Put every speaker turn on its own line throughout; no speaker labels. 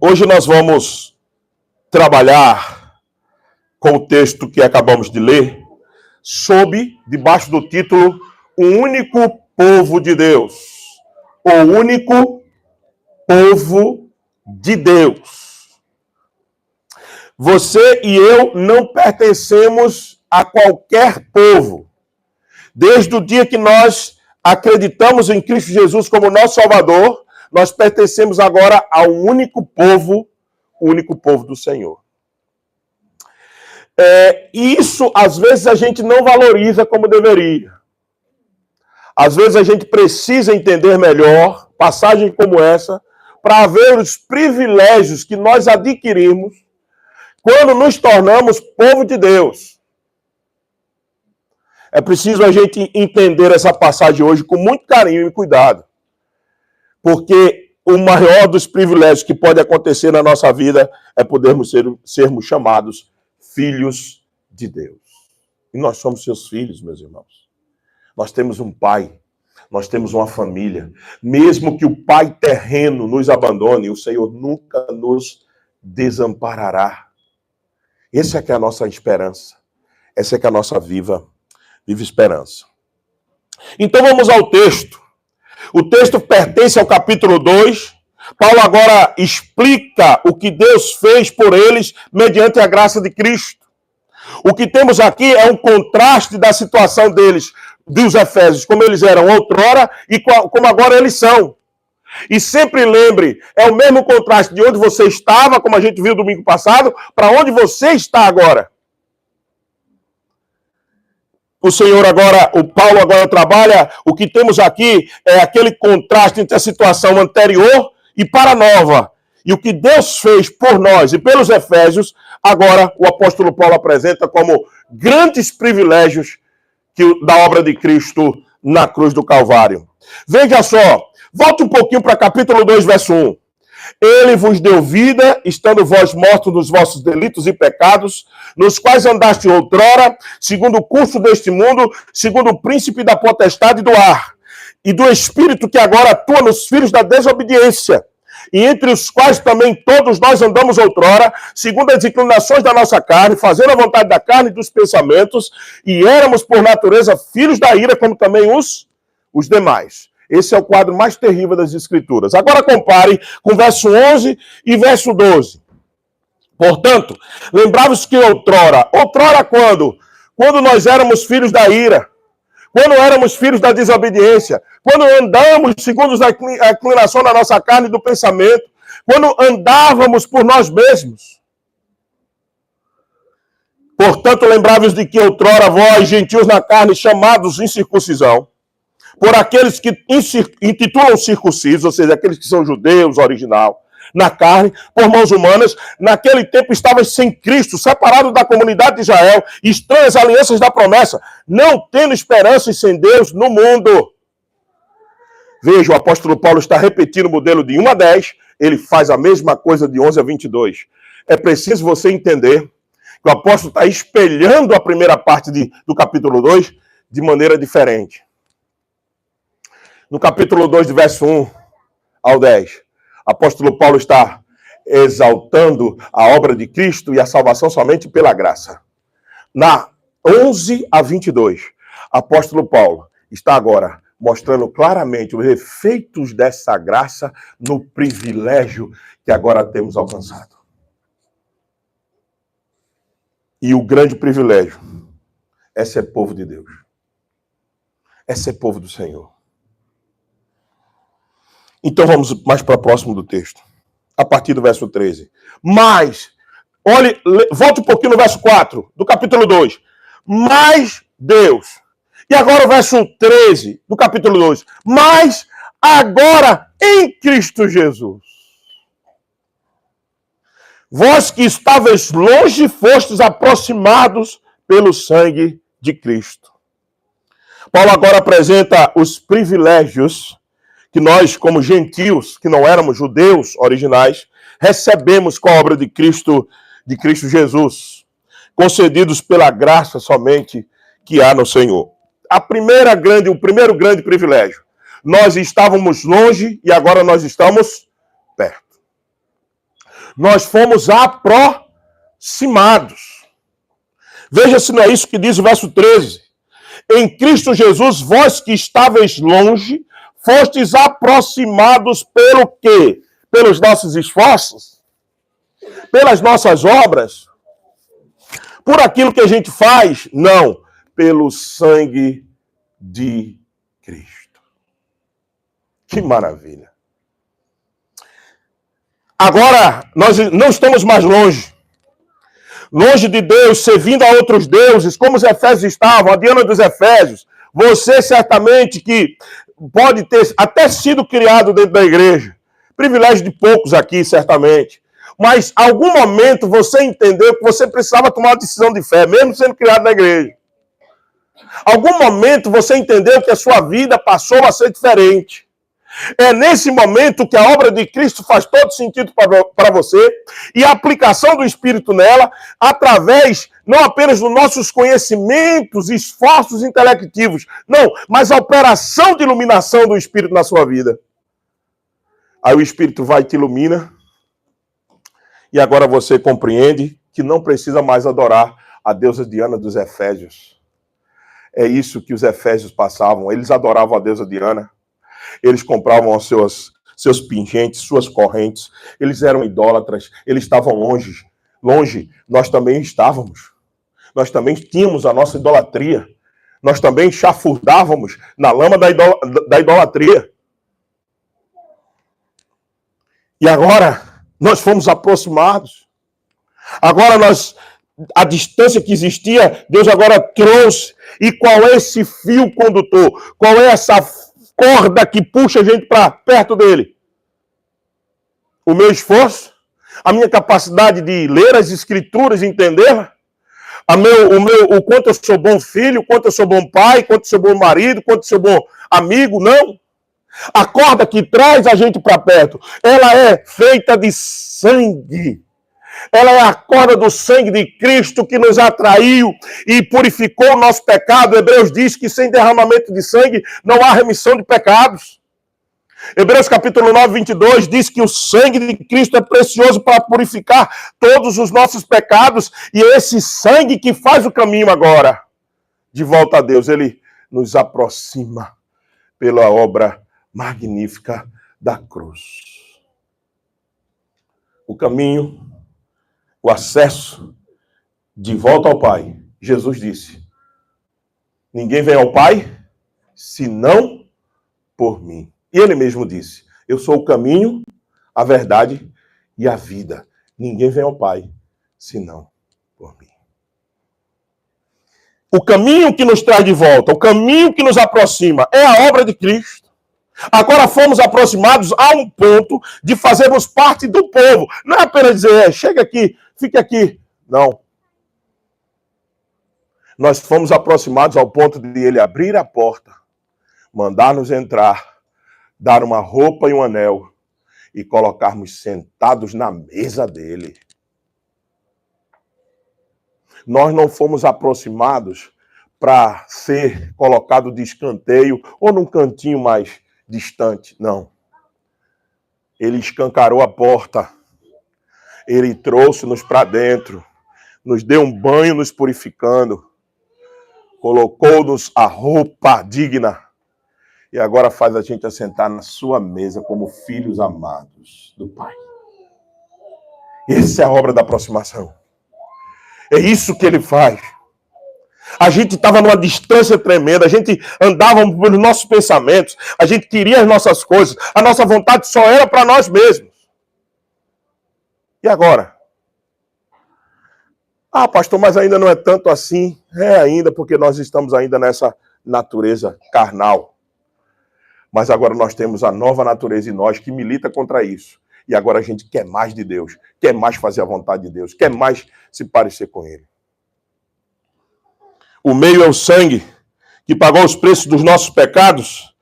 Hoje nós vamos trabalhar com o texto que acabamos de ler, debaixo do título O Único Povo de Deus. O Único Povo de Deus. Você e eu não pertencemos a qualquer povo. Desde o dia que nós acreditamos em Cristo Jesus como nosso Salvador, nós pertencemos agora ao único povo, o único povo do Senhor. E isso, às vezes, a gente não valoriza como deveria. Às vezes, a gente precisa entender melhor passagem como essa para ver os privilégios que nós adquirimos quando nos tornamos povo de Deus. É preciso a gente entender essa passagem hoje com muito carinho e cuidado. Porque o maior dos privilégios que pode acontecer na nossa vida é podermos sermos chamados filhos de Deus. E nós somos seus filhos, meus irmãos. Nós temos um pai, nós temos uma família. Mesmo que o pai terreno nos abandone, o Senhor nunca nos desamparará. Essa é que é a nossa esperança. Essa é que é a nossa viva esperança. Então vamos ao texto. O texto pertence ao capítulo 2. Paulo agora explica o que Deus fez por eles mediante a graça de Cristo. O que temos aqui é um contraste da situação deles, dos Efésios, como eles eram outrora e como agora eles são. E sempre lembre, é o mesmo contraste de onde você estava, como a gente viu domingo passado, para onde você está agora. O Paulo agora trabalha, o que temos aqui é aquele contraste entre a situação anterior e para a nova. E o que Deus fez por nós e pelos Efésios, agora o apóstolo Paulo apresenta como grandes privilégios da obra de Cristo na cruz do Calvário. Veja só, volte um pouquinho para capítulo 2, verso 1. Ele vos deu vida, estando vós mortos nos vossos delitos e pecados, nos quais andaste outrora, segundo o curso deste mundo, segundo o príncipe da potestade do ar, e do espírito que agora atua nos filhos da desobediência, e entre os quais também todos nós andamos outrora, segundo as inclinações da nossa carne, fazendo a vontade da carne e dos pensamentos, e éramos por natureza filhos da ira, como também os demais. Esse é o quadro mais terrível das Escrituras. Agora compare com verso 11 e verso 12. Portanto, lembrava-se que outrora quando? Quando nós éramos filhos da ira, quando éramos filhos da desobediência, quando andamos segundo a inclinação da nossa carne e do pensamento, quando andávamos por nós mesmos. Portanto, lembrava-se de que outrora vós, gentios na carne, chamados incircuncisão, por aqueles que intitulam circuncisos, ou seja, aqueles que são judeus, original, na carne, por mãos humanas, naquele tempo estavam sem Cristo, separados da comunidade de Israel, estranhas alianças da promessa, não tendo esperança e sem Deus no mundo. Veja, o apóstolo Paulo está repetindo o modelo de 1 a 10, ele faz a mesma coisa de 11 a 22. É preciso você entender que o apóstolo está espelhando a primeira parte do capítulo 2 de maneira diferente. No capítulo 2, de verso 1 ao 10, o apóstolo Paulo está exaltando a obra de Cristo e a salvação somente pela graça. Na 11 a 22, o apóstolo Paulo está agora mostrando claramente os efeitos dessa graça no privilégio que agora temos alcançado. E o grande privilégio é ser povo de Deus. É ser povo do Senhor. Então vamos mais para o próximo do texto. A partir do verso 13. Mas, olhe, volte um pouquinho no verso 4 do capítulo 2. Mas Deus. E agora o verso 13 do capítulo 2. Mas agora em Cristo Jesus. Vós que estavais longe, fostes aproximados pelo sangue de Cristo. Paulo agora apresenta os privilégios que nós, como gentios, que não éramos judeus originais, recebemos com a obra de Cristo Jesus, concedidos pela graça somente que há no Senhor. O primeiro grande privilégio. Nós estávamos longe e agora nós estamos perto. Nós fomos aproximados. Veja se não é isso que diz o verso 13. Em Cristo Jesus, vós que estáveis longe, fostes aproximados pelo quê? Pelos nossos esforços? Pelas nossas obras? Por aquilo que a gente faz? Não. Pelo sangue de Cristo. Que maravilha. Agora, nós não estamos mais longe. Longe de Deus, servindo a outros deuses, como os Efésios estavam, a Diana dos Efésios. Você certamente que pode ter até sido criado dentro da igreja. Privilégio de poucos aqui, certamente. Mas, em algum momento, você entendeu que você precisava tomar uma decisão de fé, mesmo sendo criado na igreja. Algum momento, você entendeu que a sua vida passou a ser diferente. É nesse momento que a obra de Cristo faz todo sentido para você e a aplicação do Espírito nela, através não apenas dos nossos conhecimentos, esforços intelectivos, não, mas a operação de iluminação do Espírito na sua vida. Aí o Espírito vai e te ilumina e agora você compreende que não precisa mais adorar a deusa Diana dos Efésios. É isso que os Efésios passavam, eles adoravam a deusa Diana. Eles compravam os seus pingentes, suas correntes. Eles eram idólatras. Eles estavam longe. Longe, nós também estávamos. Nós também tínhamos a nossa idolatria. Nós também chafurdávamos na lama da idolatria. E agora, nós fomos aproximados. Agora, a distância que existia, Deus agora trouxe. E qual é esse fio condutor? Qual é essa corda que puxa a gente para perto dele? O meu esforço, a minha capacidade de ler as escrituras e entendê-las, o quanto eu sou bom filho, o quanto eu sou bom pai, o quanto eu sou bom marido, o quanto eu sou bom amigo, não. A corda que traz a gente para perto, ela é feita de sangue. Ela é a corda do sangue de Cristo que nos atraiu e purificou o nosso pecado. Hebreus diz que sem derramamento de sangue não há remissão de pecados. Hebreus capítulo 9, 22 diz que o sangue de Cristo é precioso para purificar todos os nossos pecados. E é esse sangue que faz o caminho agora de volta a Deus. Ele nos aproxima pela obra magnífica da cruz. O caminho, o acesso de volta ao Pai. Jesus disse: ninguém vem ao Pai senão por mim. E ele mesmo disse: eu sou o caminho, a verdade e a vida. Ninguém vem ao Pai senão por mim. O caminho que nos traz de volta, o caminho que nos aproxima é a obra de Cristo. Agora fomos aproximados a um ponto de fazermos parte do povo. Não é apenas dizer, chega aqui, fique aqui. Não. Nós fomos aproximados ao ponto de ele abrir a porta, mandar-nos entrar, dar uma roupa e um anel e colocarmos sentados na mesa dele. Nós não fomos aproximados para ser colocado de escanteio ou num cantinho mais distante, não. Ele escancarou a porta, ele trouxe-nos para dentro, nos deu um banho nos purificando, colocou-nos a roupa digna e agora faz a gente assentar na sua mesa como filhos amados do Pai. Essa é a obra da aproximação. É isso que ele faz. A gente estava numa distância tremenda, a gente andava pelos nossos pensamentos, a gente queria as nossas coisas, a nossa vontade só era para nós mesmos. E agora? Ah, pastor, mas ainda não é tanto assim. É ainda, porque nós estamos ainda nessa natureza carnal. Mas agora nós temos a nova natureza em nós que milita contra isso. E agora a gente quer mais de Deus, quer mais fazer a vontade de Deus, quer mais se parecer com Ele. O meio é o sangue, que pagou os preços dos nossos pecados,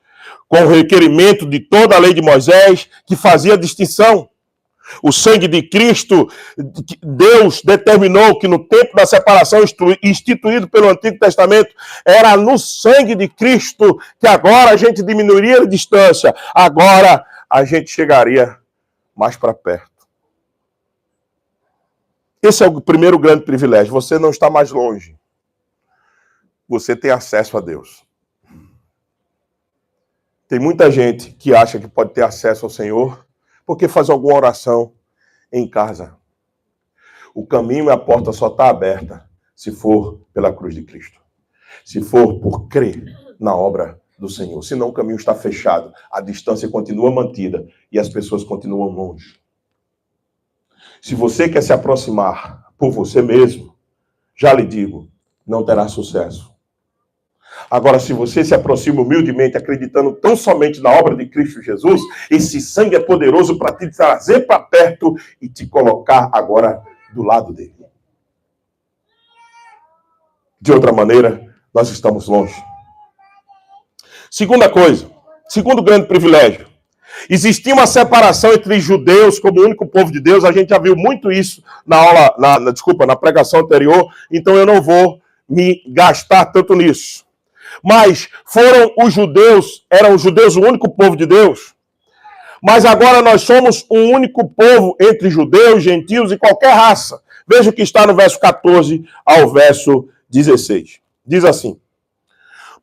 com o requerimento de toda a lei de Moisés, que fazia distinção. O sangue de Cristo, Deus determinou que no tempo da separação instituído pelo Antigo Testamento, era no sangue de Cristo que agora a gente diminuiria a distância, agora a gente chegaria mais para perto. Esse é o primeiro grande privilégio. Você não está mais longe. Você tem acesso a Deus. Tem muita gente que acha que pode ter acesso ao Senhor porque faz alguma oração em casa. O caminho e a porta só está aberta se for pela cruz de Cristo. Se for por crer na obra do Senhor. Senão o caminho está fechado, a distância continua mantida e as pessoas continuam longe. Se você quer se aproximar por você mesmo, já lhe digo, não terá sucesso. Agora, se você se aproxima humildemente, acreditando tão somente na obra de Cristo Jesus, esse sangue é poderoso para te trazer para perto e te colocar agora do lado dele. De outra maneira, nós estamos longe. Segunda coisa, segundo grande privilégio. Existia uma separação entre judeus como o único povo de Deus. A gente já viu muito isso na aula, na pregação anterior, então eu não vou me gastar tanto nisso. Mas eram os judeus o único povo de Deus. Mas agora nós somos um único povo entre judeus, gentios e qualquer raça. Veja o que está no verso 14 ao verso 16. Diz assim: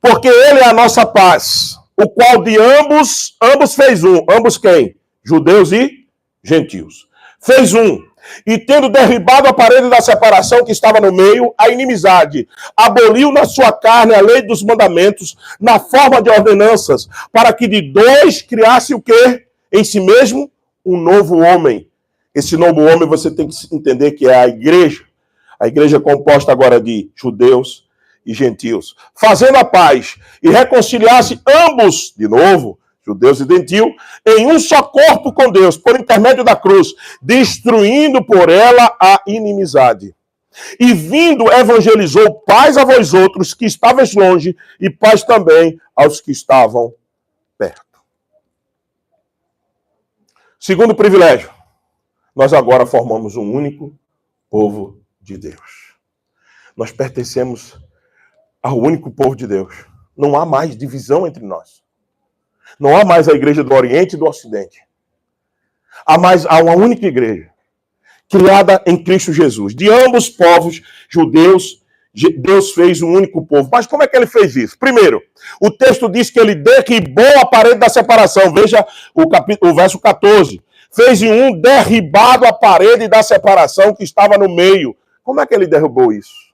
porque ele é a nossa paz, o qual de ambos fez um. Ambos quem? Judeus e gentios. Fez um. E tendo derribado a parede da separação que estava no meio, a inimizade, aboliu na sua carne a lei dos mandamentos, na forma de ordenanças, para que de dois criasse o quê? Em si mesmo, um novo homem. Esse novo homem você tem que entender que é a igreja. A igreja é composta agora de judeus e gentios, fazendo a paz e reconciliasse ambos, de novo, judeus e gentios, em um só corpo com Deus, por intermédio da cruz, destruindo por ela a inimizade. E vindo, evangelizou paz a vós outros que estavais longe, e paz também aos que estavam perto. Segundo privilégio, nós agora formamos um único povo de Deus. Nós pertencemos ao único povo de Deus. Não há mais divisão entre nós. Não há mais a igreja do Oriente e do Ocidente. Há uma única igreja, criada em Cristo Jesus. De ambos os povos, judeus, Deus fez um único povo. Mas como é que ele fez isso? Primeiro, o texto diz que ele derribou a parede da separação. Veja o verso 14. Fez em um derribado a parede da separação que estava no meio. Como é que ele derrubou isso?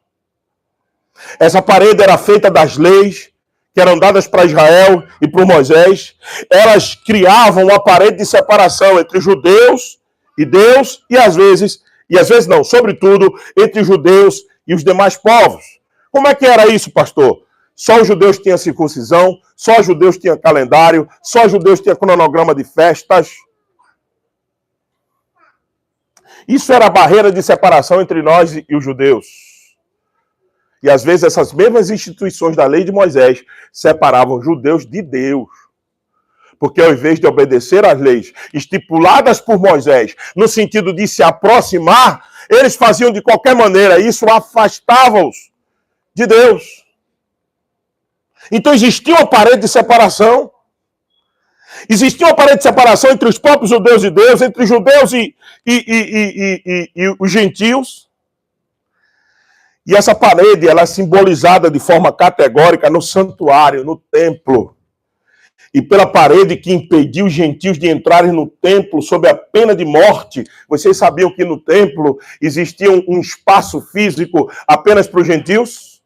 Essa parede era feita das leis que eram dadas para Israel e para Moisés. Elas criavam uma parede de separação entre judeus e Deus e às vezes não, sobretudo, entre judeus e os demais povos. Como é que era isso, pastor? Só os judeus tinham circuncisão, só os judeus tinham calendário, só os judeus tinham cronograma de festas. Isso era a barreira de separação entre nós e os judeus. E às vezes essas mesmas instituições da lei de Moisés separavam judeus de Deus. Porque ao invés de obedecer às leis estipuladas por Moisés, no sentido de se aproximar, eles faziam de qualquer maneira, isso afastava-os de Deus. Então existia uma parede de separação. Existia uma parede de separação entre os próprios judeus e Deus, entre os judeus e os gentios. E essa parede, ela é simbolizada de forma categórica no santuário, no templo. E pela parede que impediu os gentios de entrarem no templo sob a pena de morte. Vocês sabiam que no templo existia um espaço físico apenas para os gentios?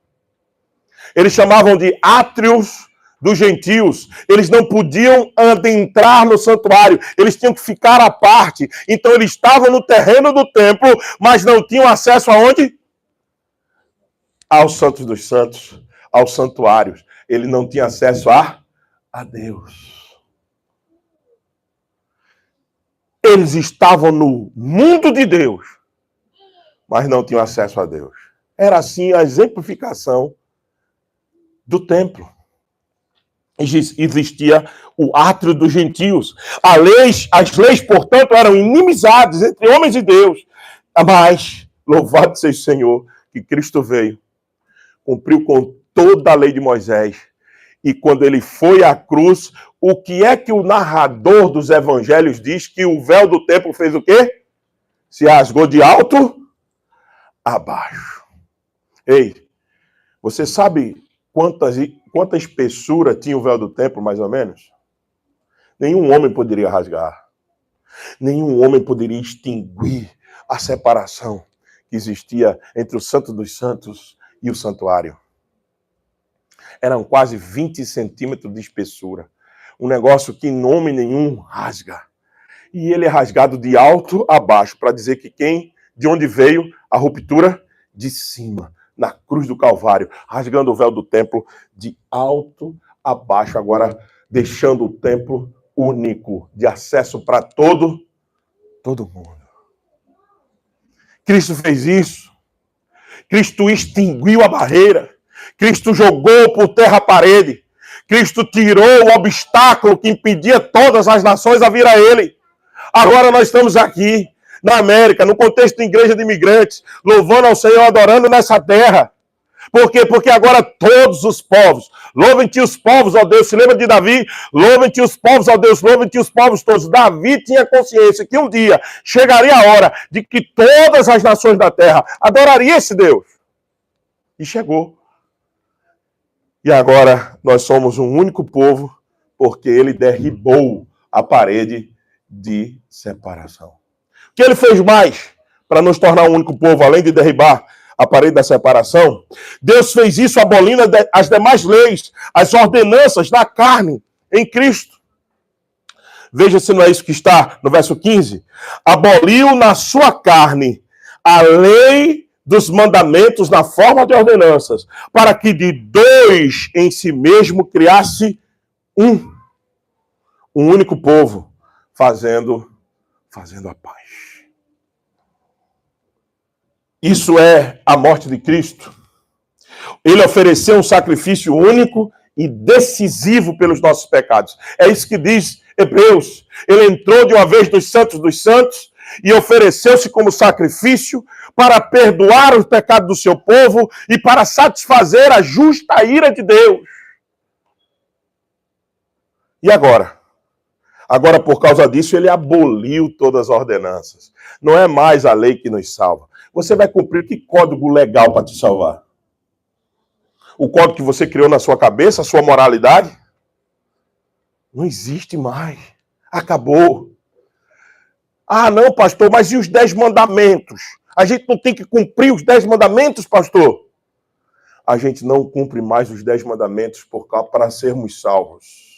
Eles chamavam de átrios dos gentios. Eles não podiam adentrar no santuário. Eles tinham que ficar à parte. Então eles estavam no terreno do templo, mas não tinham acesso aonde? Aos santos dos santos, aos santuários. Ele não tinha acesso a Deus. Eles estavam no mundo de Deus, mas não tinham acesso a Deus. Era assim a exemplificação do templo. Existia o átrio dos gentios. As leis, portanto, eram inimizades entre homens e Deus. Mas, louvado seja o Senhor, que Cristo veio, cumpriu com toda a lei de Moisés. E quando ele foi à cruz, o que é que o narrador dos evangelhos diz? Que o véu do templo fez o quê? Se rasgou de alto abaixo. Ei, você sabe quanta espessura tinha o véu do templo, mais ou menos? Nenhum homem poderia rasgar. Nenhum homem poderia extinguir a separação que existia entre o Santo dos Santos e o santuário. Eram quase 20 centímetros de espessura. Um negócio que em homem nenhum rasga. E ele é rasgado de alto a baixo, para dizer que de onde veio a ruptura? De cima, na cruz do Calvário, rasgando o véu do templo de alto a baixo, agora deixando o templo único, de acesso para todo mundo. Cristo fez isso. Cristo extinguiu a barreira. Cristo jogou por terra a parede. Cristo tirou o obstáculo que impedia todas as nações a vir a Ele. Agora nós estamos aqui, na América, no contexto de igreja de imigrantes, louvando ao Senhor, adorando nessa terra. Por quê? Porque agora todos os povos, louvem-te os povos, ó Deus, se lembra de Davi? Louvem-te os povos, ó Deus, louvem-te os povos todos. Davi tinha consciência que um dia chegaria a hora de que todas as nações da terra adorariam esse Deus. E chegou. E agora nós somos um único povo, porque ele derribou a parede de separação. O que ele fez mais para nos tornar um único povo, além de derribar a parede da separação? Deus fez isso abolindo as demais leis, as ordenanças da carne em Cristo. Veja se não é isso que está no verso 15. Aboliu na sua carne a lei dos mandamentos na forma de ordenanças, para que de dois em si mesmo criasse um único povo, fazendo a paz. Isso é a morte de Cristo. Ele ofereceu um sacrifício único e decisivo pelos nossos pecados. É isso que diz Hebreus. Ele entrou de uma vez dos santos e ofereceu-se como sacrifício para perdoar os pecados do seu povo e para satisfazer a justa ira de Deus. E agora? Agora, por causa disso, ele aboliu todas as ordenanças. Não é mais a lei que nos salva. Você vai cumprir que código legal para te salvar? O código que você criou na sua cabeça, a sua moralidade? Não existe mais. Acabou. Ah, não, pastor, mas e os 10 mandamentos? A gente não tem que cumprir os 10 mandamentos, pastor? A gente não cumpre mais os 10 mandamentos para sermos salvos.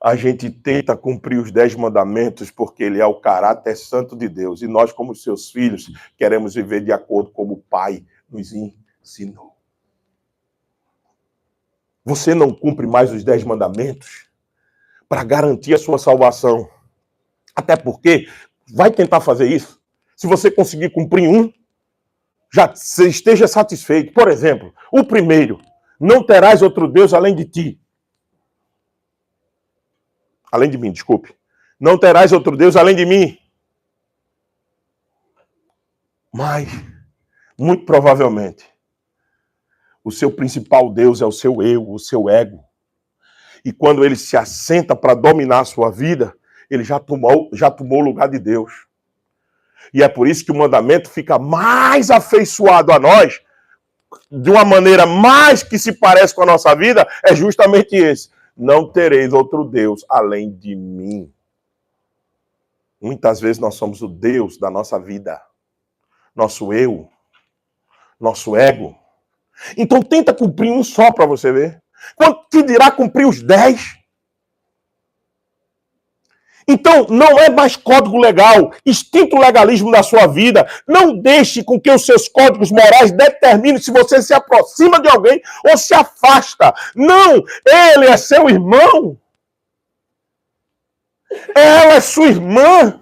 A gente tenta cumprir os 10 mandamentos porque ele é o caráter santo de Deus. E nós, como seus filhos, queremos viver de acordo com o Pai nos ensinou. Você não cumpre mais os 10 mandamentos para garantir a sua salvação. Até porque vai tentar fazer isso. Se você conseguir cumprir um, já esteja satisfeito. Por exemplo, o primeiro, não terás outro Deus além de ti. Além de mim, desculpe. Não terás outro Deus além de mim. Mas, muito provavelmente, o seu principal Deus é o seu eu, o seu ego. E quando ele se assenta para dominar a sua vida, ele já tomou o lugar de Deus. E é por isso que o mandamento fica mais afeiçoado a nós, de uma maneira mais que se parece com a nossa vida, é justamente esse. Não tereis outro Deus além de mim. Muitas vezes nós somos o Deus da nossa vida. Nosso eu. Nosso ego. Então tenta cumprir um só para você ver. Quando te dirá cumprir os 10? Então, não é mais código legal, extinto o legalismo da sua vida. Não deixe com que os seus códigos morais determinem se você se aproxima de alguém ou se afasta. Não, ele é seu irmão. Ela é sua irmã.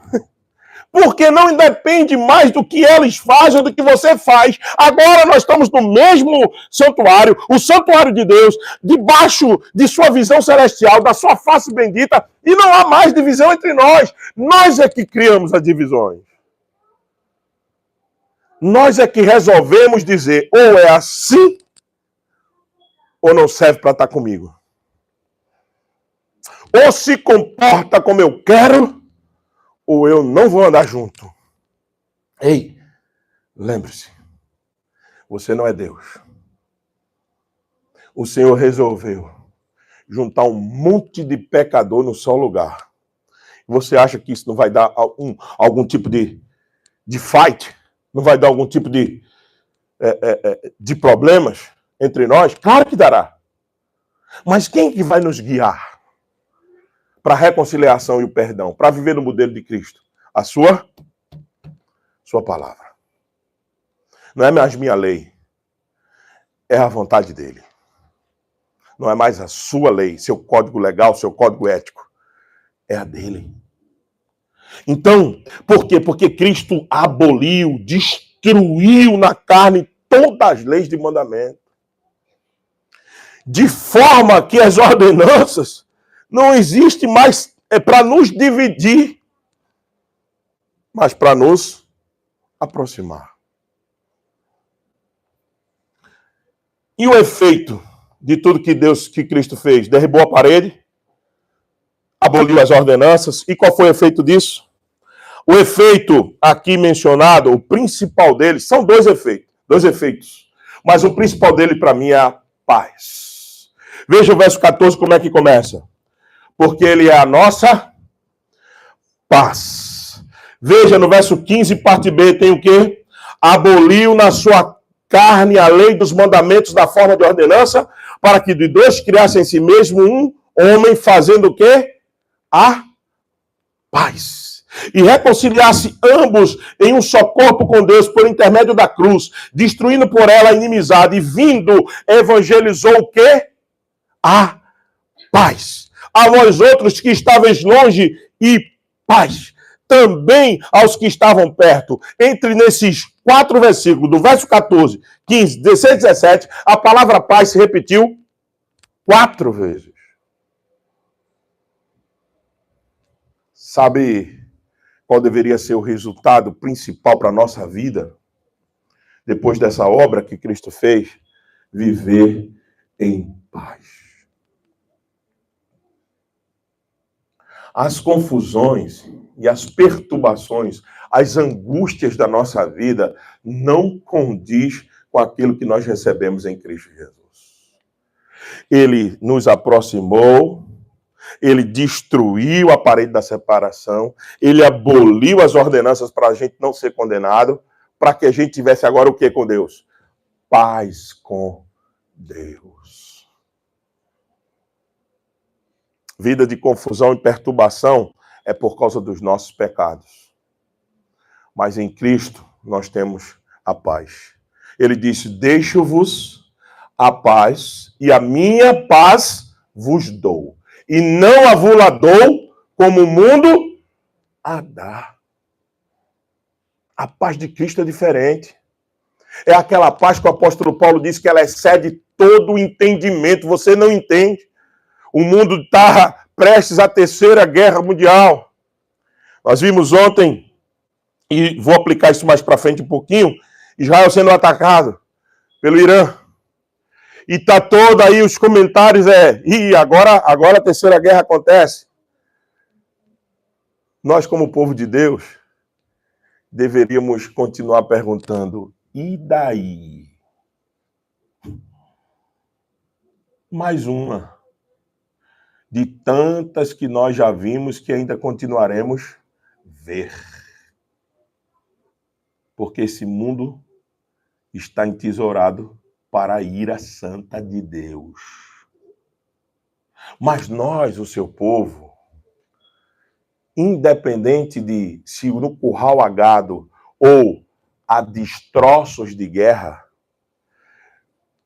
Porque não independe mais do que eles fazem ou do que você faz. Agora nós estamos no mesmo santuário, o santuário de Deus, debaixo de sua visão celestial, da sua face bendita, e não há mais divisão entre nós. Nós é que criamos as divisões. Nós é que resolvemos dizer, ou é assim, ou não serve para estar comigo. Ou se comporta como eu quero, ou eu não vou andar junto. Ei, Lembre-se, você não é Deus. O Senhor resolveu juntar um monte de pecador no só lugar. Você acha que isso não vai dar algum tipo de fight? Não vai dar algum tipo de problemas entre nós? Claro que dará. Mas quem que vai nos guiar para a reconciliação e o perdão? Para viver no modelo de Cristo? A sua palavra. Não é mais minha lei. É a vontade dele. Não é mais a sua lei, seu código legal, seu código ético. É a dele. Então, por quê? Porque Cristo aboliu, destruiu na carne todas as leis de mandamento. De forma que as ordenanças não existem mais para nos dividir, mas para nos aproximar. E o efeito de tudo que Cristo fez? Derrubou a parede, aboliu as ordenanças. E qual foi o efeito disso? O efeito aqui mencionado, o principal deles, são dois efeitos. Mas o principal dele, para mim, é a paz. Veja o verso 14, como é que começa. Porque ele é a nossa paz. Veja no verso 15, parte B, tem o quê? Aboliu na sua carne a lei dos mandamentos da forma de ordenança, para que de dois criasse em si mesmo um homem, fazendo o quê? A paz. E reconciliasse ambos em um só corpo com Deus por intermédio da cruz, destruindo por ela a inimizade, e vindo, evangelizou o quê? A paz. A vós outros que estáveis longe, e paz. Também aos que estavam perto. Entre nesses 4 versículos, do verso 14, 15, 16, 17, a palavra paz se repetiu 4 vezes. Sabe qual deveria ser o resultado principal para a nossa vida? Depois dessa obra que Cristo fez, viver em paz. As confusões e as perturbações, as angústias da nossa vida não condiz com aquilo que nós recebemos em Cristo Jesus. Ele nos aproximou, ele destruiu a parede da separação, ele aboliu as ordenanças para a gente não ser condenado, para que a gente tivesse agora o que com Deus? Paz com Deus. Vida de confusão e perturbação é por causa dos nossos pecados. Mas em Cristo nós temos a paz. Ele disse, deixo-vos a paz, e a minha paz vos dou. E não a vos-la dou como o mundo a dá. A paz de Cristo é diferente. É aquela paz que o apóstolo Paulo disse que ela excede todo o entendimento. Você não entende. O mundo está prestes à Terceira Guerra Mundial. Nós vimos ontem, e vou aplicar isso mais para frente um pouquinho, Israel sendo atacado pelo Irã. E tá todo aí os comentários, agora a Terceira Guerra acontece. Nós, como povo de Deus, deveríamos continuar perguntando, e daí? Mais uma de tantas que nós já vimos que ainda continuaremos ver. Porque esse mundo está entesourado para a ira santa de Deus. Mas nós, o seu povo, independente de se no curral há gado ou há destroços de guerra,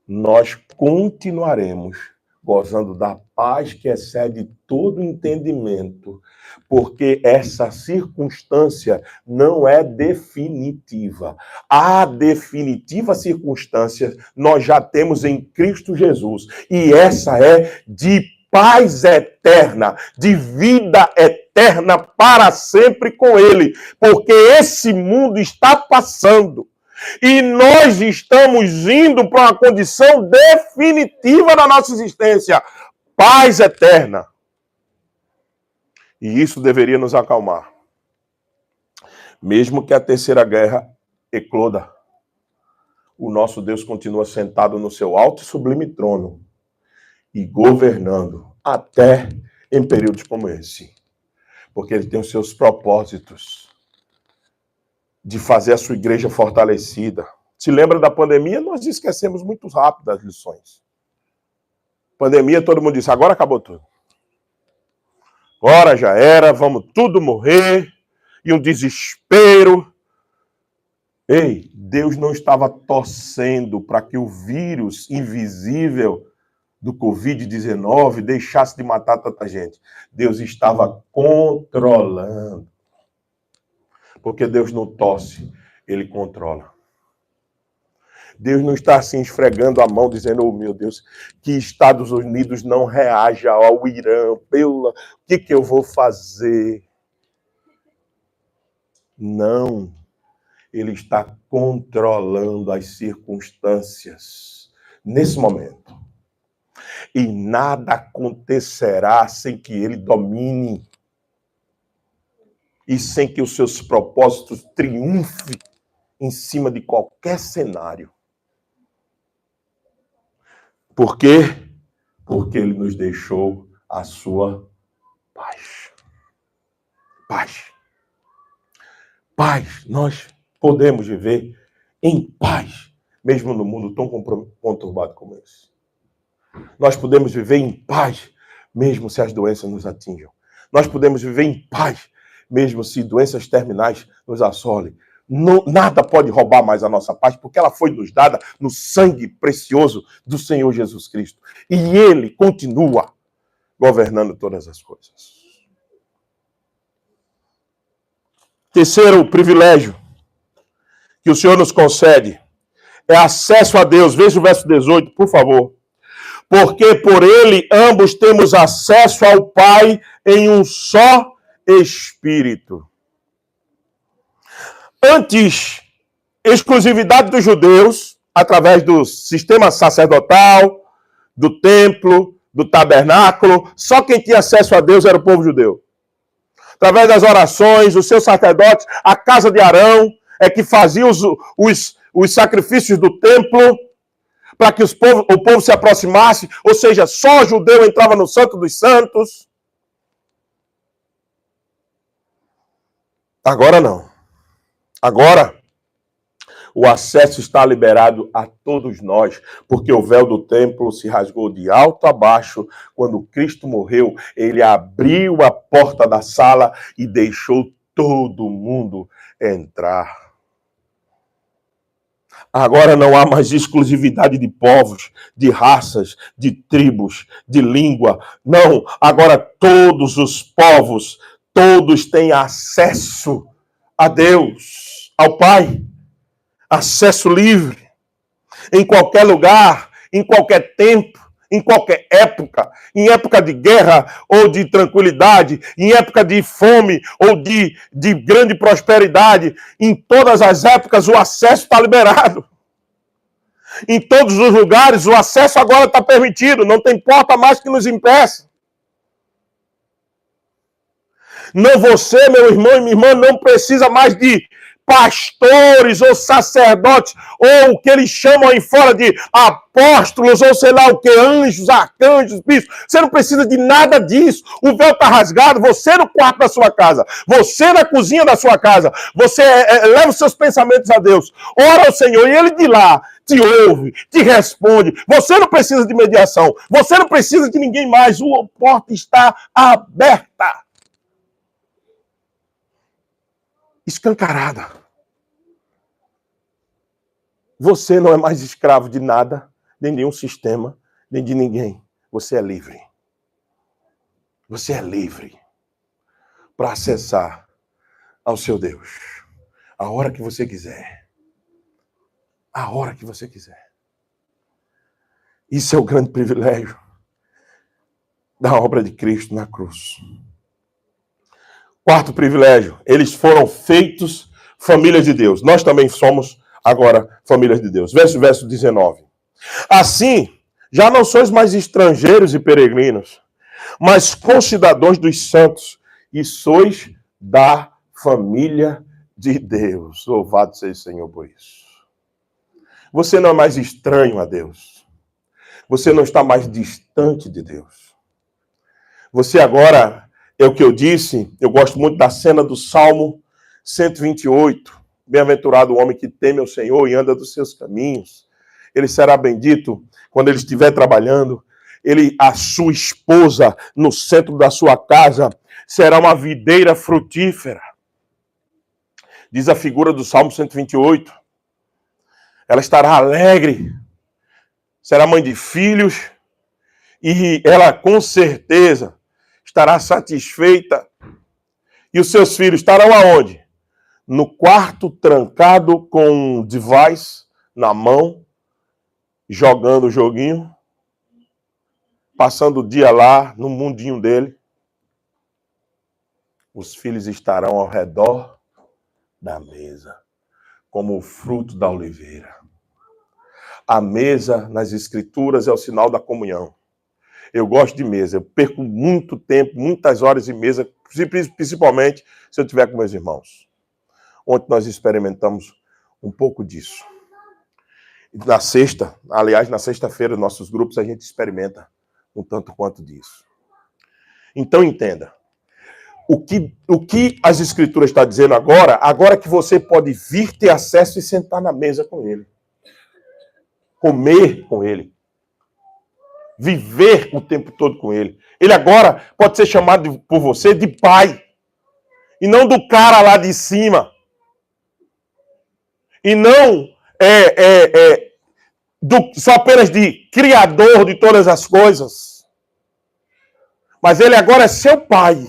nós continuaremos gozando da paz que excede todo entendimento, porque essa circunstância não é definitiva. A definitiva circunstância nós já temos em Cristo Jesus, e essa é de paz eterna, de vida eterna para sempre com Ele, porque esse mundo está passando. E nós estamos indo para uma condição definitiva da nossa existência. Paz eterna. E isso deveria nos acalmar. Mesmo que a Terceira Guerra ecloda. o nosso Deus continua sentado no seu alto e sublime trono e governando até em períodos como esse. Porque ele tem os seus propósitos de fazer a sua igreja fortalecida. Se lembra da pandemia? Nós esquecemos muito rápido as lições. Pandemia, todo mundo disse, agora acabou tudo. Agora já era, vamos tudo morrer. E um desespero. Ei, Deus não estava torcendo para que o vírus invisível do Covid-19 deixasse de matar tanta gente. Deus estava controlando. Porque Deus não torce, ele controla. Deus não está assim esfregando a mão, dizendo, oh meu Deus, que Estados Unidos não reaja ao Irã. O que eu vou fazer? Não. Ele está controlando as circunstâncias nesse momento. E nada acontecerá sem que ele domine e sem que os seus propósitos triunfem em cima de qualquer cenário. Por quê? Porque ele nos deixou a sua paz. Paz. Paz. Nós podemos viver em paz, mesmo no mundo tão conturbado como esse. Nós podemos viver em paz, mesmo se as doenças nos atinjam. Nós podemos viver em paz, mesmo se doenças terminais nos assolem. Nada pode roubar mais a nossa paz, porque ela foi nos dada no sangue precioso do Senhor Jesus Cristo. E ele continua governando todas as coisas. Terceiro privilégio que o Senhor nos concede é acesso a Deus. Veja o verso 18, por favor. Porque por ele ambos temos acesso ao Pai em um só Espírito. Antes, exclusividade dos judeus, através do sistema sacerdotal, do templo, do tabernáculo, só quem tinha acesso a Deus era o povo judeu. Através das orações, os seus sacerdotes, a casa de Arão, é que fazia os sacrifícios do templo, para que o povo se aproximasse, ou seja, só judeu entrava no Santo dos Santos. Agora não. Agora, o acesso está liberado a todos nós, porque o véu do templo se rasgou de alto a baixo. Quando Cristo morreu, ele abriu a porta da sala e deixou todo mundo entrar. Agora não há mais exclusividade de povos, de raças, de tribos, de língua. Não, agora todos os povos, todos têm acesso a Deus, ao Pai. Acesso livre, em qualquer lugar, em qualquer tempo, em qualquer época, em época de guerra ou de tranquilidade, em época de fome ou de grande prosperidade, em todas as épocas o acesso está liberado. Em todos os lugares o acesso agora está permitido, não tem porta mais que nos impeça. Não, você, meu irmão e minha irmã, não precisa mais de pastores ou sacerdotes, ou o que eles chamam aí fora de apóstolos, ou sei lá o que, anjos, arcanjos, bispos. Você não precisa de nada disso. O véu está rasgado, você no quarto da sua casa, você na cozinha da sua casa, você leva os seus pensamentos a Deus, ora ao Senhor, e Ele de lá te ouve, te responde. Você não precisa de mediação, você não precisa de ninguém mais, a porta está aberta. Escancarada. Você não é mais escravo de nada, nem de nenhum sistema, nem de ninguém. Você é livre. Você é livre para acessar ao seu Deus a hora que você quiser. A hora que você quiser. Isso é o grande privilégio da obra de Cristo na cruz. Quarto privilégio, eles foram feitos família de Deus. Nós também somos agora famílias de Deus. Verso 19. Assim, já não sois mais estrangeiros e peregrinos, mas concidadãos dos santos, e sois da família de Deus. Louvado seja o Senhor por isso. Você não é mais estranho a Deus. Você não está mais distante de Deus. Você agora, é o que eu disse, eu gosto muito da cena do Salmo 128. Bem-aventurado o homem que teme ao Senhor e anda dos seus caminhos. Ele será bendito quando ele estiver trabalhando. A sua esposa, no centro da sua casa, será uma videira frutífera. Diz a figura do Salmo 128. Ela estará alegre, será mãe de filhos, e ela com certeza estará satisfeita. E os seus filhos estarão aonde? No quarto, trancado com um device na mão, jogando o joguinho, passando o dia lá no mundinho dele. Os filhos estarão ao redor da mesa, como o fruto da oliveira. A mesa nas Escrituras é o sinal da comunhão. Eu gosto de mesa, eu perco muito tempo, muitas horas em mesa, principalmente se eu estiver com meus irmãos. Ontem nós experimentamos um pouco disso. Na sexta-feira, nossos grupos, a gente experimenta um tanto quanto disso. Então entenda, o que as Escrituras estão dizendo agora que você pode vir ter acesso e sentar na mesa com ele. Comer com ele. Viver o tempo todo com ele. Ele agora pode ser chamado por você de pai. E não do cara lá de cima. E não só apenas de criador de todas as coisas. Mas ele agora é seu pai.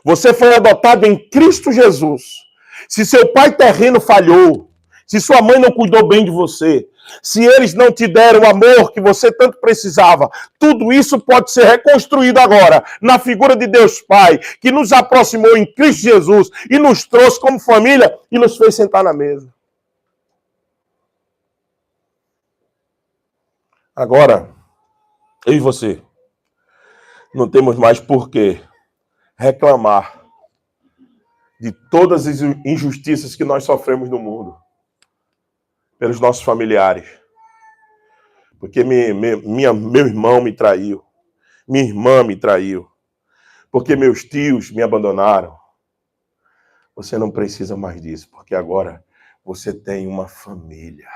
Você foi adotado em Cristo Jesus. Se seu pai terreno falhou, se sua mãe não cuidou bem de você, se eles não te deram o amor que você tanto precisava, tudo isso pode ser reconstruído agora na figura de Deus Pai, que nos aproximou em Cristo Jesus e nos trouxe como família e nos fez sentar na mesa. Agora, eu e você não temos mais por que reclamar de todas as injustiças que nós sofremos no mundo pelos nossos familiares. Porque meu irmão me traiu. Minha irmã me traiu. Porque meus tios me abandonaram. Você não precisa mais disso, porque agora você tem uma família.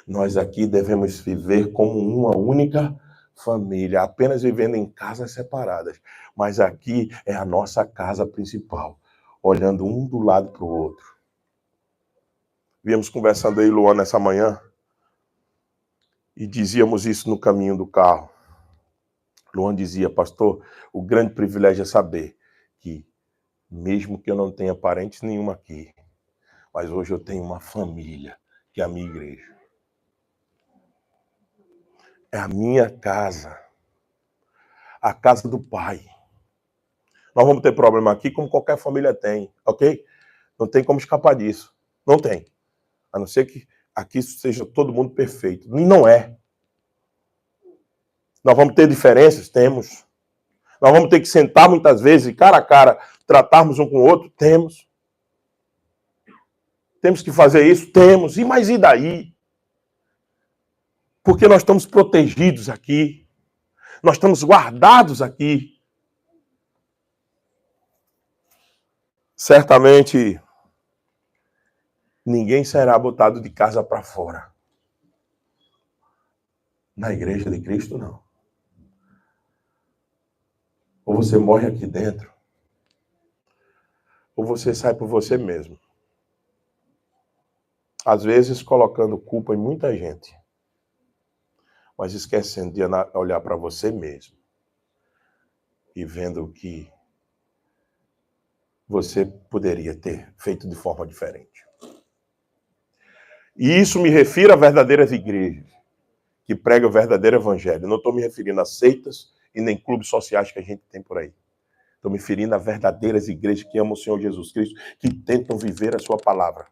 Nós aqui devemos viver como uma única família, apenas vivendo em casas separadas. Mas aqui é a nossa casa principal, olhando um do lado para o outro. Viemos conversando aí, Luan, nessa manhã, e dizíamos isso no caminho do carro. Luan dizia, pastor, o grande privilégio é saber que, mesmo que eu não tenha parentes nenhum aqui, mas hoje eu tenho uma família, que é a minha igreja. É a minha casa, a casa do Pai. Nós vamos ter problema aqui, como qualquer família tem, ok? Não tem como escapar disso, não tem. A não ser que aqui seja todo mundo perfeito. E não é. Nós vamos ter diferenças? Temos. Nós vamos ter que sentar muitas vezes, cara a cara, tratarmos um com o outro? Temos. Temos que fazer isso? Temos. E daí? Porque nós estamos protegidos aqui. Nós estamos guardados aqui. Certamente ninguém será botado de casa para fora. Na igreja de Cristo, não. Ou você morre aqui dentro, ou você sai por você mesmo. Às vezes colocando culpa em muita gente, mas esquecendo de olhar para você mesmo e vendo o que você poderia ter feito de forma diferente. E isso me refiro a verdadeiras igrejas que pregam o verdadeiro evangelho. Não estou me referindo a seitas e nem clubes sociais que a gente tem por aí. Estou me referindo a verdadeiras igrejas que amam o Senhor Jesus Cristo, que tentam viver a sua palavra.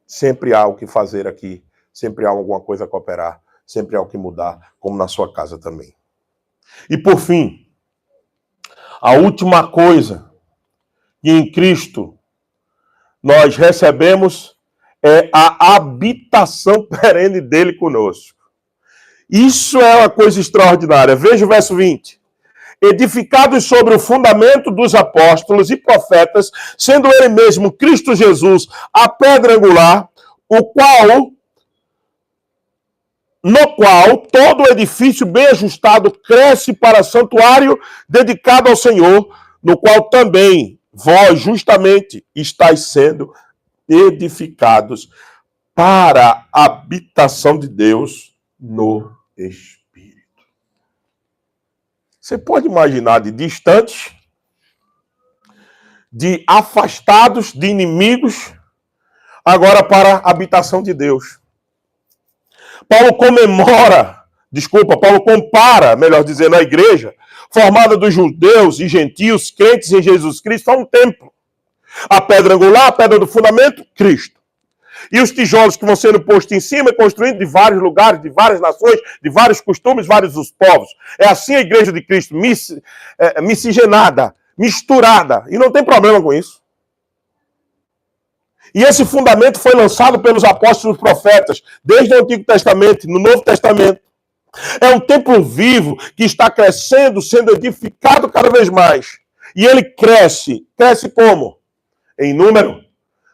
Sempre há o que fazer aqui, sempre há alguma coisa a cooperar, sempre há o que mudar, como na sua casa também. E por fim, a última coisa que em Cristo nós recebemos é a habitação perene dele conosco. Isso é uma coisa extraordinária. Veja o verso 20. Edificados sobre o fundamento dos apóstolos e profetas, sendo ele mesmo Cristo Jesus a pedra angular, no qual todo o edifício bem ajustado cresce para santuário dedicado ao Senhor, no qual também vós justamente estáis sendo edificados para a habitação de Deus no Espírito. Você pode imaginar de distantes, de afastados, de inimigos, agora para a habitação de Deus. Paulo compara, melhor dizendo, a igreja, formada dos judeus e gentios, crentes em Jesus Cristo, a um templo. A pedra angular, a pedra do fundamento, Cristo. E os tijolos que vão sendo postos em cima e construídos de vários lugares, de várias nações, de vários costumes, vários os povos. É assim a igreja de Cristo, miscigenada, misturada. E não tem problema com isso. E esse fundamento foi lançado pelos apóstolos e profetas, desde o Antigo Testamento, no Novo Testamento. É um templo vivo que está crescendo, sendo edificado cada vez mais. E ele cresce. Cresce como? Em número,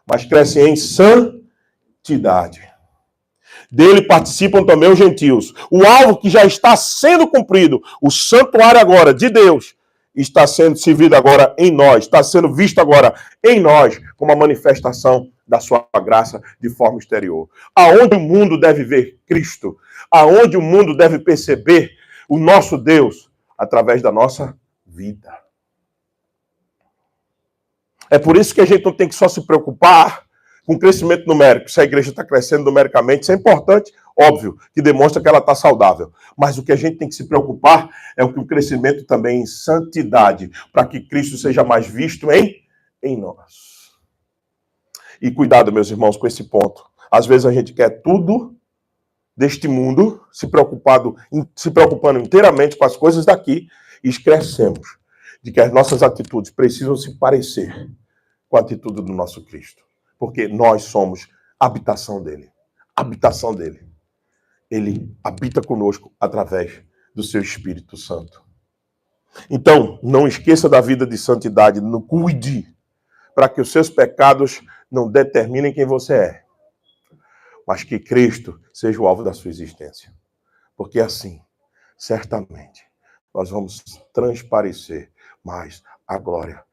mas cresce em santidade. Dele participam também os gentios. O alvo que já está sendo cumprido, o santuário agora de Deus, está sendo servido agora em nós, está sendo visto agora em nós, como a manifestação da sua graça de forma exterior. Aonde o mundo deve ver Cristo, aonde o mundo deve perceber o nosso Deus, através da nossa vida. É por isso que a gente não tem que só se preocupar com o crescimento numérico. Se a igreja está crescendo numericamente, isso é importante, óbvio, que demonstra que ela está saudável. Mas o que a gente tem que se preocupar é o que o crescimento também em santidade, para que Cristo seja mais visto em nós. E cuidado, meus irmãos, com esse ponto. Às vezes a gente quer tudo deste mundo, se preocupando inteiramente com as coisas daqui, e esquecemos de que as nossas atitudes precisam se parecer com a atitude do nosso Cristo. Porque nós somos habitação dele. Habitação dele. Ele habita conosco através do seu Espírito Santo. Então, não esqueça da vida de santidade. Não cuide para que os seus pecados não determinem quem você é. Mas que Cristo seja o alvo da sua existência. Porque assim, certamente, nós vamos transparecer mais a glória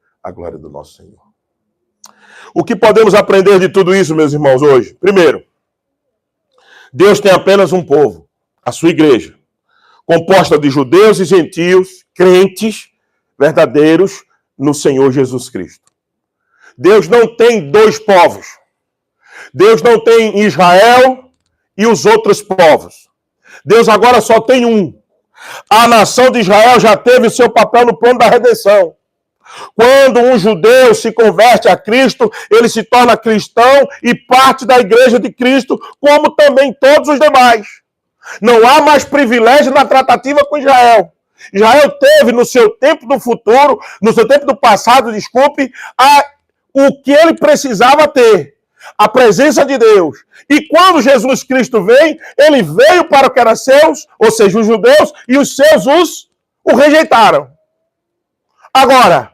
do nosso Senhor. O que podemos aprender de tudo isso, meus irmãos, hoje? Primeiro, Deus tem apenas um povo, a sua igreja, composta de judeus e gentios, crentes verdadeiros no Senhor Jesus Cristo. Deus não tem dois povos. Deus não tem Israel e os outros povos. Deus agora só tem um. A nação de Israel já teve seu papel no plano da redenção. Quando um judeu se converte a Cristo, ele se torna cristão e parte da igreja de Cristo, como também todos os demais. Não há mais privilégio na tratativa com Israel. Israel teve no seu tempo do futuro, no seu tempo do passado, o que ele precisava ter. A presença de Deus. E quando Jesus Cristo vem, ele veio para o que era seus, ou seja, os judeus, e os seus o rejeitaram. Agora,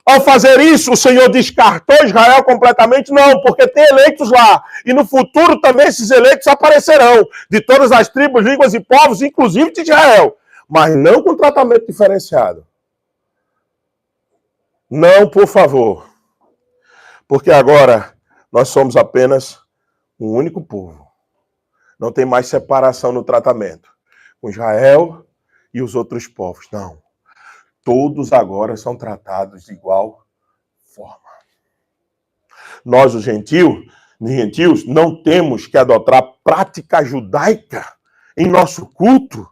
ao fazer isso, o Senhor descartou Israel completamente? Não, porque tem eleitos lá. E no futuro também esses eleitos aparecerão, de todas as tribos, línguas e povos, inclusive de Israel. Mas não com tratamento diferenciado. Não, por favor. Porque agora nós somos apenas um único povo. Não tem mais separação no tratamento com Israel e os outros povos. Não. Todos agora são tratados de igual forma. Nós, os gentios, não temos que adotar prática judaica em nosso culto,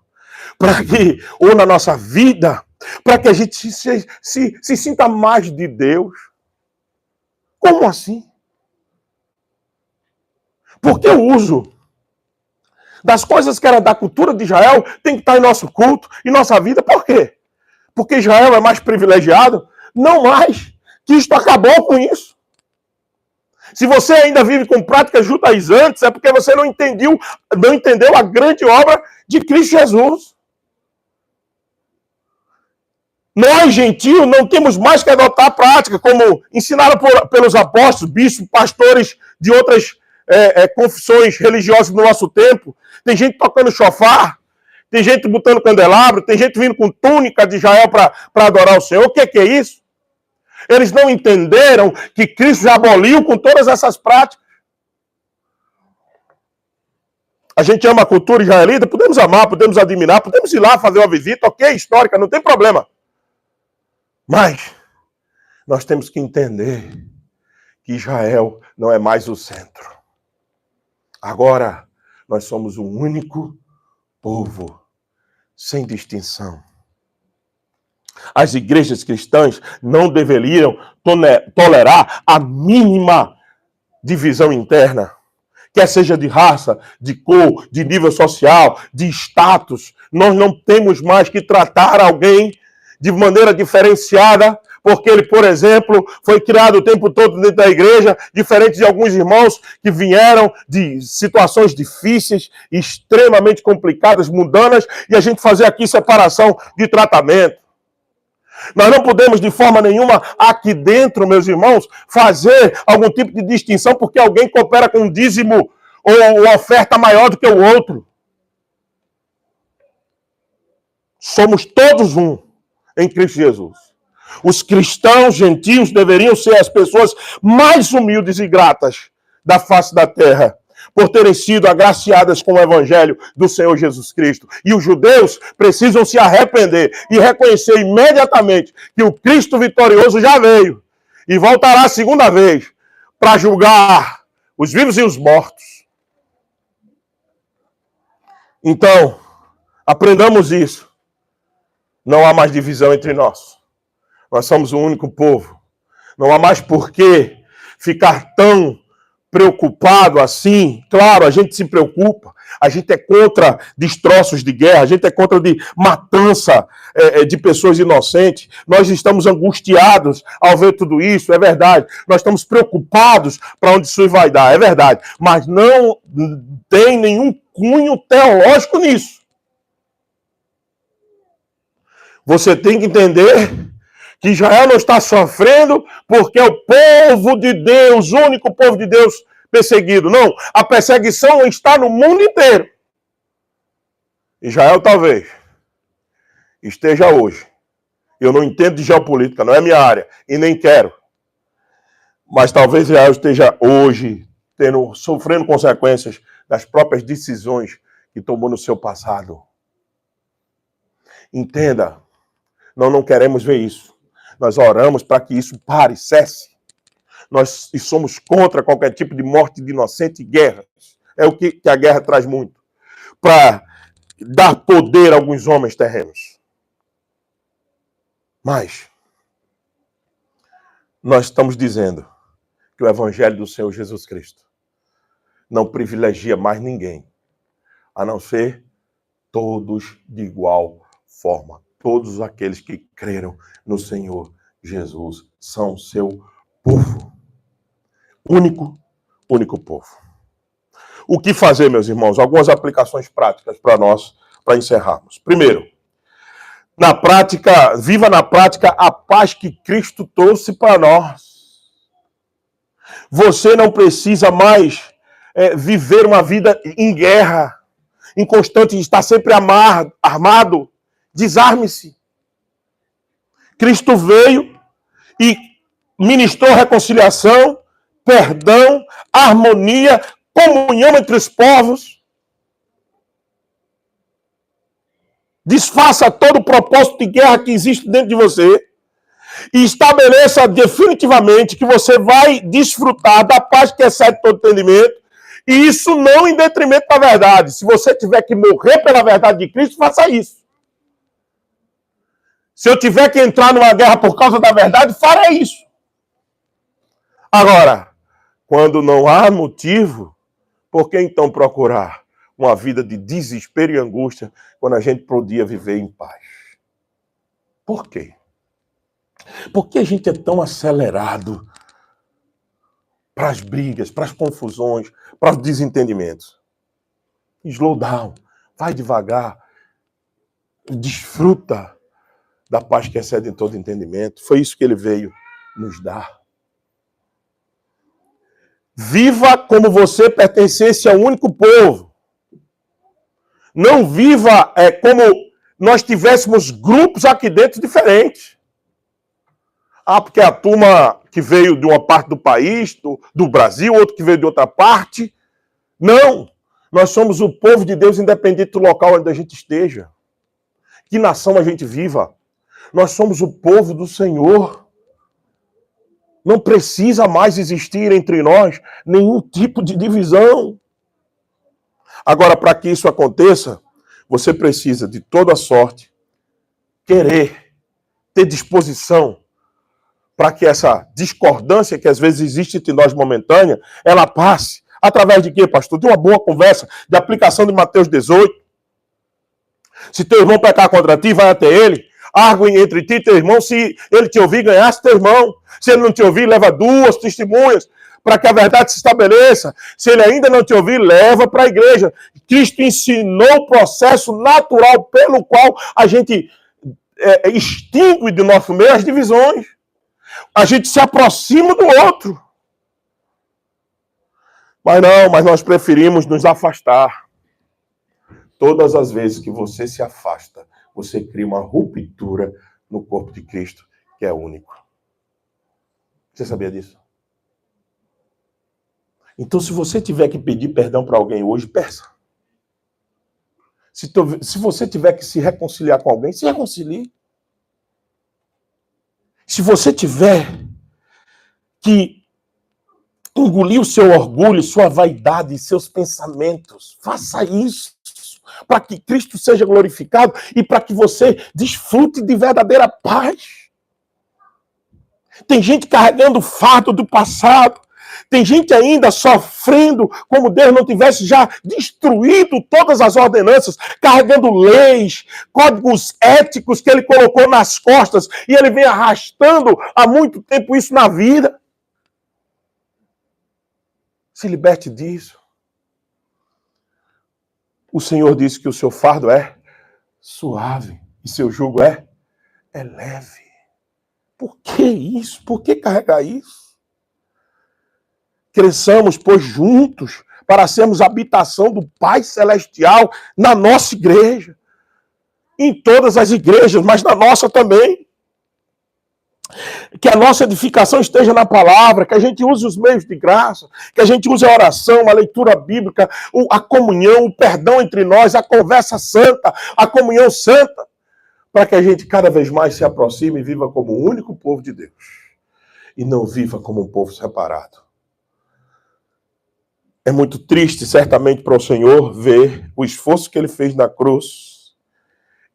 ou na nossa vida, para que a gente se sinta mais de Deus. Como assim? Porque o uso das coisas que era da cultura de Israel tem que estar em nosso culto, em nossa vida. Por quê? Porque Israel é mais privilegiado? Não mais. Cristo acabou com isso. Se você ainda vive com práticas judaizantes, é porque você não entendeu a grande obra de Cristo Jesus. Nós, gentios, não temos mais que adotar a prática, como ensinaram pelos apóstolos, bispos, pastores de outras confissões religiosas no nosso tempo. Tem gente tocando chofar, tem gente botando candelabro, tem gente vindo com túnica de Israel para adorar o Senhor. O que é isso? Eles não entenderam que Cristo já aboliu com todas essas práticas. A gente ama a cultura israelita, podemos amar, podemos admirar, podemos ir lá fazer uma visita, ok, histórica, não tem problema. Mas nós temos que entender que Israel não é mais o centro. Agora, nós somos um único povo, sem distinção. As igrejas cristãs não deveriam tolerar a mínima divisão interna, quer seja de raça, de cor, de nível social, de status. Nós não temos mais que tratar alguém de maneira diferenciada, porque ele, por exemplo, foi criado o tempo todo dentro da igreja, diferente de alguns irmãos que vieram de situações difíceis, extremamente complicadas, mundanas, e a gente fazer aqui separação de tratamento. Nós não podemos, de forma nenhuma, aqui dentro, meus irmãos, fazer algum tipo de distinção porque alguém coopera com um dízimo ou uma oferta maior do que o outro. Somos todos um em Cristo Jesus. Os cristãos gentios deveriam ser as pessoas mais humildes e gratas da face da terra, por terem sido agraciadas com o evangelho do Senhor Jesus Cristo. E os judeus precisam se arrepender e reconhecer imediatamente que o Cristo vitorioso já veio e voltará a segunda vez para julgar os vivos e os mortos. Então, aprendamos isso. Não há mais divisão entre nós. Nós somos um único povo. Não há mais por que ficar tão preocupado assim. Claro, a gente se preocupa. A gente é contra destroços de guerra. A gente é contra de matança de pessoas inocentes. Nós estamos angustiados ao ver tudo isso. É verdade. Nós estamos preocupados para onde isso vai dar. É verdade. Mas não tem nenhum cunho teológico nisso. Você tem que entender que Israel não está sofrendo porque é o povo de Deus, o único povo de Deus perseguido. Não, a perseguição está no mundo inteiro. Israel talvez esteja hoje. Eu não entendo de geopolítica, não é minha área, e nem quero. Mas talvez Israel esteja hoje sofrendo consequências das próprias decisões que tomou no seu passado. Entenda. Nós não queremos ver isso. Nós oramos para que isso pare, cesse. Nós somos contra qualquer tipo de morte de inocente e guerras. É o que a guerra traz muito. Para dar poder a alguns homens terrenos. Mas nós estamos dizendo que o evangelho do Senhor Jesus Cristo não privilegia mais ninguém, a não ser todos de igual forma. Todos aqueles que creram no Senhor Jesus são seu povo. Único povo. O que fazer, meus irmãos? Algumas aplicações práticas para nós, para encerrarmos. Primeiro, viva na prática a paz que Cristo trouxe para nós. Você não precisa mais viver uma vida em guerra, em constante estar sempre armado. Desarme-se. Cristo veio e ministrou reconciliação, perdão, harmonia, comunhão entre os povos. Desfaça todo o propósito de guerra que existe dentro de você e estabeleça definitivamente que você vai desfrutar da paz que excede todo entendimento, e isso não em detrimento da verdade. Se você tiver que morrer pela verdade de Cristo, faça isso. Se eu tiver que entrar numa guerra por causa da verdade, farei isso. Agora, quando não há motivo, por que então procurar uma vida de desespero e angústia quando a gente podia viver em paz? Por quê? Por que a gente é tão acelerado para as brigas, para as confusões, para os desentendimentos. Slow down, vai devagar, desfruta da paz que excede em todo entendimento. Foi isso que ele veio nos dar. Viva como você pertencesse ao único povo. Não viva como nós tivéssemos grupos aqui dentro diferentes. Ah, porque a turma que veio de uma parte do país, do Brasil, outro que veio de outra parte. Não! Nós somos o povo de Deus, independente do local onde a gente esteja. Que nação a gente viva. Nós somos o povo do Senhor. Não precisa mais existir entre nós nenhum tipo de divisão. Agora, para que isso aconteça, você precisa de toda sorte querer, ter disposição para que essa discordância que às vezes existe entre nós momentânea, ela passe. Através de quê, pastor? De uma boa conversa, de aplicação de Mateus 18. Se teu irmão pecar contra ti, vai até ele. Argue entre ti e teu irmão. Se ele te ouvir, ganhasse teu irmão. Se ele não te ouvir, leva 2 testemunhas para que a verdade se estabeleça. Se ele ainda não te ouvir, leva para a igreja. Cristo ensinou o processo natural pelo qual a gente extingue do nosso meio as divisões. A gente se aproxima do outro. Mas nós preferimos nos afastar. Todas as vezes que você se afasta, você cria uma ruptura no corpo de Cristo, que é único. Você sabia disso? Então, se você tiver que pedir perdão para alguém hoje, peça. Se você tiver que se reconciliar com alguém, se reconcilie. Se você tiver que engolir o seu orgulho, sua vaidade e seus pensamentos, faça isso. Para que Cristo seja glorificado e para que você desfrute de verdadeira paz. Tem gente carregando o fardo do passado. Tem gente ainda sofrendo como Deus não tivesse já destruído todas as ordenanças, carregando leis, códigos éticos que ele colocou nas costas e ele vem arrastando há muito tempo isso na vida. Se liberte disso. O Senhor disse que o seu fardo é suave e seu jugo é leve. Por que isso? Por que carregar isso? Cresçamos, pois, juntos para sermos habitação do Pai Celestial na nossa igreja. Em todas as igrejas, mas na nossa também. Que a nossa edificação esteja na palavra, que a gente use os meios de graça, que a gente use a oração, a leitura bíblica, a comunhão, o perdão entre nós, a conversa santa, a comunhão santa, para que a gente cada vez mais se aproxime e viva como o único povo de Deus. E não viva como um povo separado. É muito triste, certamente, para o Senhor ver o esforço que ele fez na cruz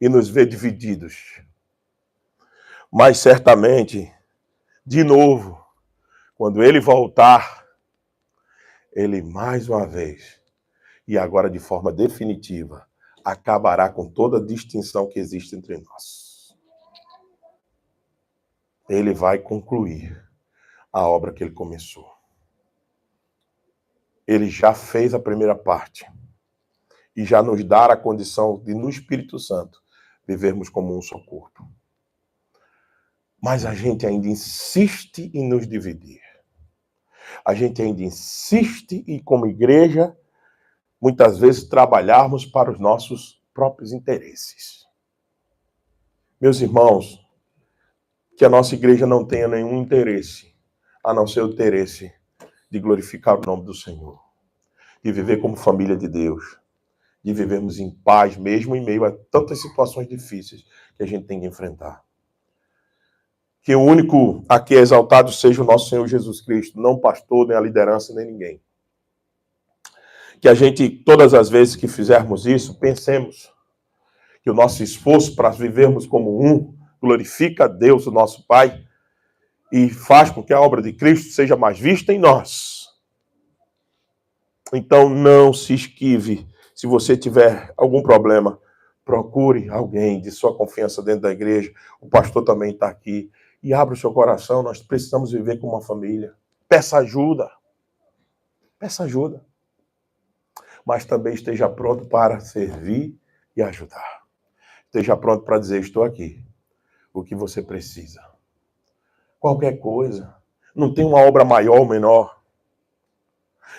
e nos ver divididos. Mas certamente, de novo, quando ele voltar, ele mais uma vez, e agora de forma definitiva, acabará com toda a distinção que existe entre nós. Ele vai concluir a obra que ele começou. Ele já fez a primeira parte e já nos dá a condição de, no Espírito Santo, vivermos como um só corpo. Mas a gente ainda insiste em nos dividir. A gente ainda insiste em, como igreja, muitas vezes trabalharmos para os nossos próprios interesses. Meus irmãos, que a nossa igreja não tenha nenhum interesse, a não ser o interesse de glorificar o nome do Senhor, de viver como família de Deus, de vivermos em paz, mesmo em meio a tantas situações difíceis que a gente tem que enfrentar. Que o único a que é exaltado seja o nosso Senhor Jesus Cristo, não o pastor, nem a liderança, nem ninguém. Que a gente, todas as vezes que fizermos isso, pensemos que o nosso esforço para vivermos como um glorifica a Deus, o nosso Pai, e faz com que a obra de Cristo seja mais vista em nós. Então não se esquive. Se você tiver algum problema, procure alguém de sua confiança dentro da igreja. O pastor também está aqui. E abra o seu coração, nós precisamos viver como uma família. Peça ajuda. Peça ajuda. Mas também esteja pronto para servir e ajudar. Esteja pronto para dizer, estou aqui. O que você precisa. Qualquer coisa. Não tem uma obra maior ou menor.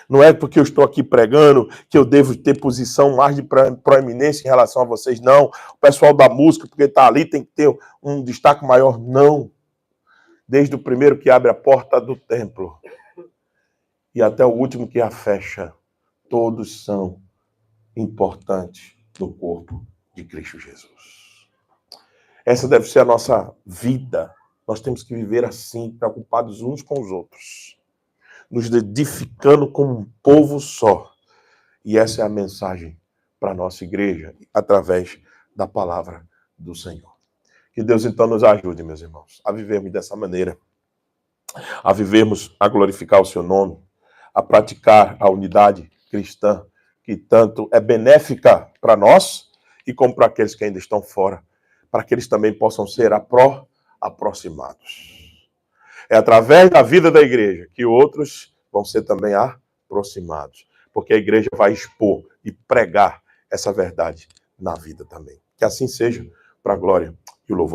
Não é porque eu estou aqui pregando que eu devo ter posição mais de proeminência em relação a vocês, não. O pessoal da música, porque está ali, tem que ter um destaque maior, não. Desde o primeiro que abre a porta do templo e até o último que a fecha, todos são importantes no corpo de Cristo Jesus. Essa deve ser a nossa vida. Nós temos que viver assim, preocupados uns com os outros, nos edificando como um povo só. E essa é a mensagem para a nossa igreja, através da palavra do Senhor. Que Deus então nos ajude, meus irmãos, a vivermos dessa maneira, a vivermos, a glorificar o seu nome, a praticar a unidade cristã, que tanto é benéfica para nós e como para aqueles que ainda estão fora, para que eles também possam ser aproximados. É através da vida da igreja que outros vão ser também aproximados, porque a igreja vai expor e pregar essa verdade na vida também. Que assim seja, para a glória e o louvor do